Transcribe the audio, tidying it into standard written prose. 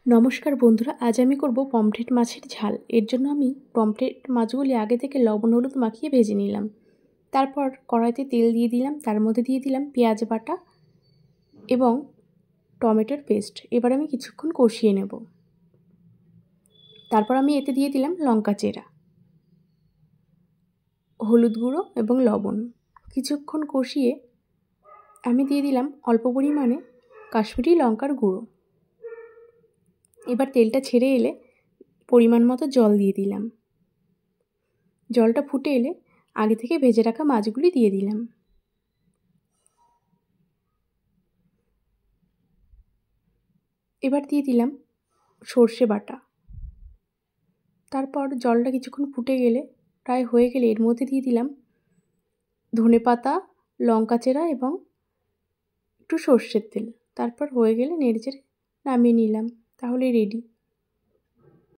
নমস্কার বন্ধুরা, আজ আমি করব পমফ্রেট মাছের ঝাল। এর জন্য আমি পমফ্রেট মাছগুলি আগে থেকে লবণ হলুদ মাখিয়ে ভেজে নিলাম। তারপর কড়াইতে তেল দিয়ে দিলাম, তার মধ্যে দিয়ে দিলাম পেঁয়াজ বাটা এবং টমেটোর পেস্ট। এবার আমি কিছুক্ষণ কষিয়ে নেব। তারপর আমি এতে দিয়ে দিলাম লঙ্কা চেরা, হলুদ গুঁড়ো এবং লবণ। কিছুক্ষণ কষিয়ে আমি দিয়ে দিলাম অল্প পরিমাণে কাশ্মীরি লঙ্কার গুঁড়ো। এবার তেলটা ছেড়ে এলে পরিমাণ মতো জল দিয়ে দিলাম। জলটা ফুটে এলে আগে থেকে ভেজে রাখা মাছগুলি দিয়ে দিলাম। এবার দিয়ে দিলাম সর্ষে বাটা। তারপর জলটা কিছুক্ষণ ফুটে গেলে, প্রায় হয়ে গেলে, এর মধ্যে দিয়ে দিলাম ধনেপাতা, লঙ্কা চেরা এবং একটু সর্ষের তেল। তারপর হয়ে গেলে নেড়েচেড়ে নামিয়ে নিলাম। তাহলে রেডি।